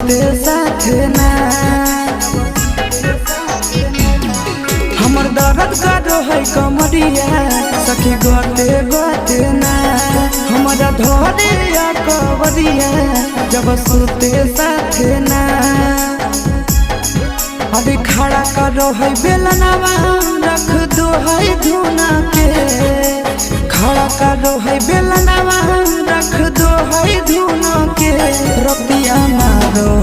सुते साथे ना हमर दर्द करो है कमरिया सखी गोते गोते ना हमारा धोरिया कवरिया जब सुते साथे ना अभी खड़ा करो है बेलनवा रख दो है धुना के खड़ा करो है बेलनवा रख दो है धुना के रतिया मारो